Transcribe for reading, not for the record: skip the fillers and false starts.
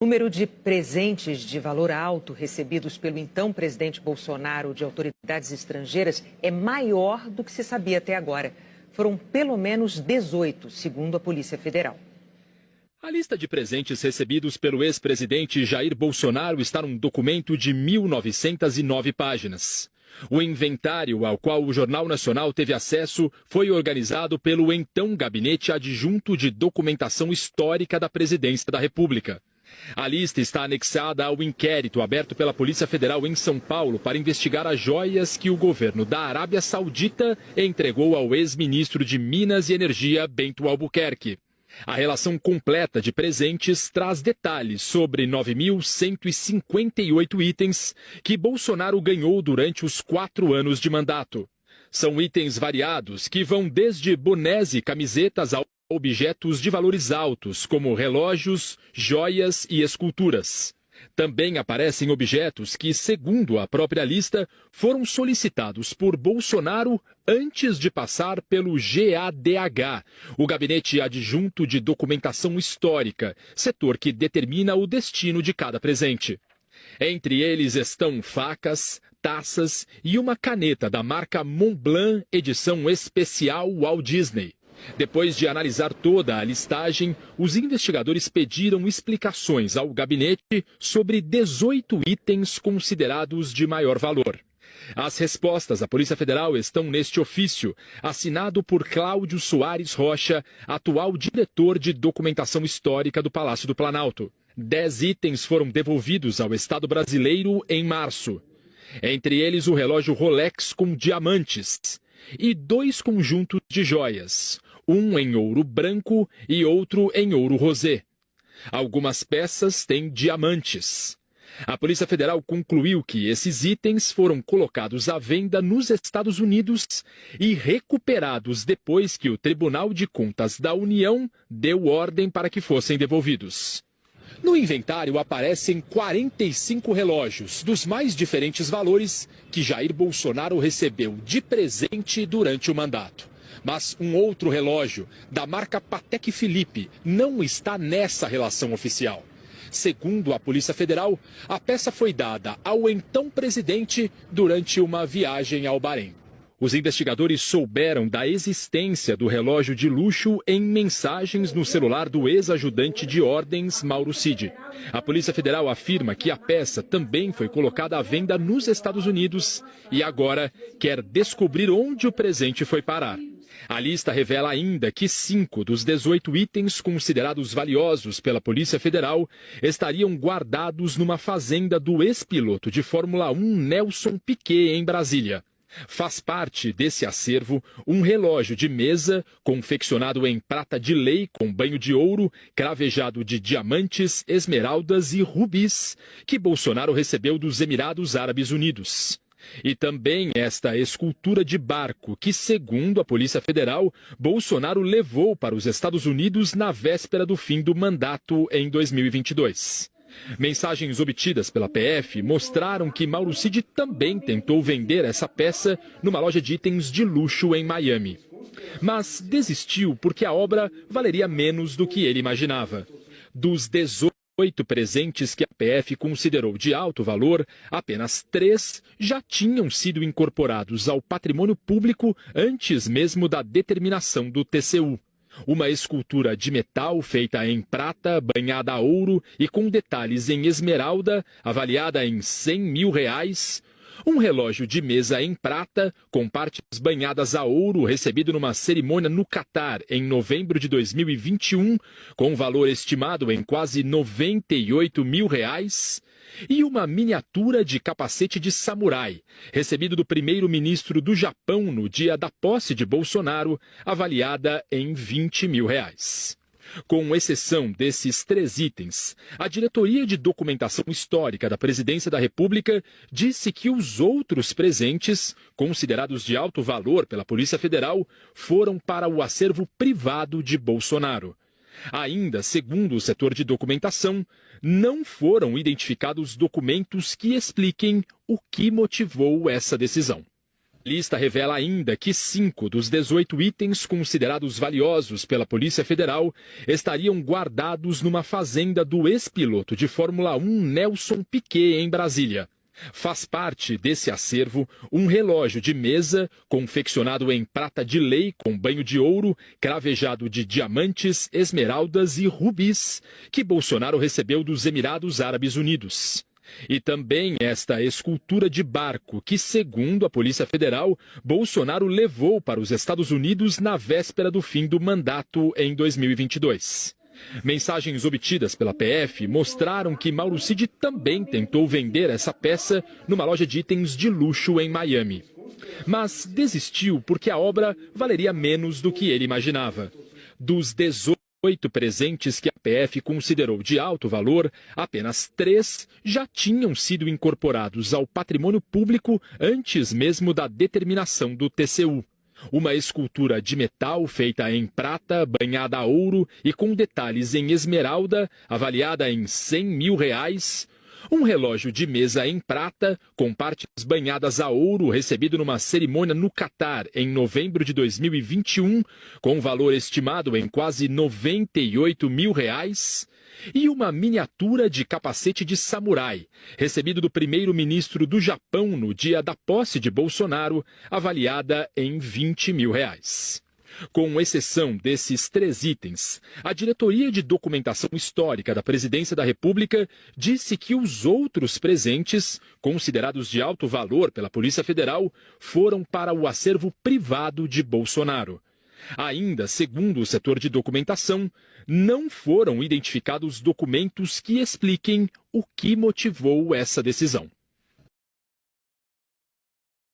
O número de presentes de valor alto recebidos pelo então presidente Bolsonaro de autoridades estrangeiras é maior do que se sabia até agora. Foram pelo menos 18, segundo a Polícia Federal. A lista de presentes recebidos pelo ex-presidente Jair Bolsonaro está num documento de 1.909 páginas. O inventário ao qual o Jornal Nacional teve acesso foi organizado pelo então Gabinete Adjunto de Documentação Histórica da Presidência da República. A lista está anexada ao inquérito aberto pela Polícia Federal em São Paulo para investigar as joias que o governo da Arábia Saudita entregou ao ex-ministro de Minas e Energia, Bento Albuquerque. A relação completa de presentes traz detalhes sobre 9.158 itens que Bolsonaro ganhou durante os 4 anos de mandato. São itens variados que vão desde bonés e camisetas a objetos de valores altos, como relógios, joias e esculturas. Também aparecem objetos que, segundo a própria lista, foram solicitados por Bolsonaro antes de passar pelo GADH, o Gabinete Adjunto de Documentação Histórica, setor que determina o destino de cada presente. Entre eles estão facas, taças e uma caneta da marca Montblanc, edição especial Walt Disney. Depois de analisar toda a listagem, os investigadores pediram explicações ao gabinete sobre 18 itens considerados de maior valor. As respostas à Polícia Federal estão neste ofício, assinado por Cláudio Soares Rocha, atual diretor de documentação histórica do Palácio do Planalto. 10 itens foram devolvidos ao Estado brasileiro em março. Entre eles o relógio Rolex com diamantes e 2 conjuntos de joias, um em ouro branco e outro em ouro rosé. Algumas peças têm diamantes. A Polícia Federal concluiu que esses itens foram colocados à venda nos Estados Unidos e recuperados depois que o Tribunal de Contas da União deu ordem para que fossem devolvidos. No inventário aparecem 45 relógios dos mais diferentes valores que Jair Bolsonaro recebeu de presente durante o mandato. Mas um outro relógio, da marca Patek Philippe, não está nessa relação oficial. Segundo a Polícia Federal, a peça foi dada ao então presidente durante uma viagem ao Bahrein. Os investigadores souberam da existência do relógio de luxo em mensagens no celular do ex-ajudante de ordens, Mauro Cid. A Polícia Federal afirma que a peça também foi colocada à venda nos Estados Unidos e agora quer descobrir onde o presente foi parar. A lista revela ainda que 5 dos 18 itens considerados valiosos pela Polícia Federal estariam guardados numa fazenda do ex-piloto de Fórmula 1 Nelson Piquet, em Brasília. Faz parte desse acervo um relógio de mesa confeccionado em prata de lei com banho de ouro, cravejado de diamantes, esmeraldas e rubis, que Bolsonaro recebeu dos Emirados Árabes Unidos. E também esta escultura de barco que, segundo a Polícia Federal, Bolsonaro levou para os Estados Unidos na véspera do fim do mandato em 2022. Mensagens obtidas pela PF mostraram que Mauro Cid também tentou vender essa peça numa loja de itens de luxo em Miami. Mas desistiu porque a obra valeria menos do que ele imaginava. Dos 18 presentes que a PF considerou de alto valor, apenas 3 já tinham sido incorporados ao patrimônio público antes mesmo da determinação do TCU. Uma escultura de metal feita em prata, banhada a ouro e com detalhes em esmeralda, avaliada em R$100 mil. Um relógio de mesa em prata, com partes banhadas a ouro, recebido numa cerimônia no Catar em novembro de 2021, com valor estimado em quase R$98 mil. E uma miniatura de capacete de samurai, recebido do primeiro-ministro do Japão no dia da posse de Bolsonaro, avaliada em R$20 mil. Com exceção desses 3 itens, a Diretoria de Documentação Histórica da Presidência da República disse que os outros presentes, considerados de alto valor pela Polícia Federal, foram para o acervo privado de Bolsonaro. Ainda, segundo o setor de documentação, não foram identificados documentos que expliquem o que motivou essa decisão. lista revela ainda que 5 dos 18 itens considerados valiosos pela Polícia Federal estariam guardados numa fazenda do ex-piloto de Fórmula 1 Nelson Piquet, em Brasília. Faz parte desse acervo um relógio de mesa confeccionado em prata de lei com banho de ouro, cravejado de diamantes, esmeraldas e rubis, que Bolsonaro recebeu dos Emirados Árabes Unidos. E também esta escultura de barco que, segundo a Polícia Federal, Bolsonaro levou para os Estados Unidos na véspera do fim do mandato em 2022. Mensagens obtidas pela PF mostraram que Mauro Cid também tentou vender essa peça numa loja de itens de luxo em Miami. Mas desistiu porque a obra valeria menos do que ele imaginava. Dos 18 presentes que a PF considerou de alto valor, apenas 3 já tinham sido incorporados ao patrimônio público antes mesmo da determinação do TCU. Uma escultura de metal feita em prata, banhada a ouro e com detalhes em esmeralda, avaliada em R$100 mil. Um relógio de mesa em prata, com partes banhadas a ouro, recebido numa cerimônia no Catar em novembro de 2021, com valor estimado em quase R$98 mil. E uma miniatura de capacete de samurai, recebido do primeiro-ministro do Japão no dia da posse de Bolsonaro, avaliada em R$20 mil. Com exceção desses 3 itens, a Diretoria de Documentação Histórica da Presidência da República disse que os outros presentes, considerados de alto valor pela Polícia Federal, foram para o acervo privado de Bolsonaro. Ainda, segundo o setor de documentação, não foram identificados documentos que expliquem o que motivou essa decisão.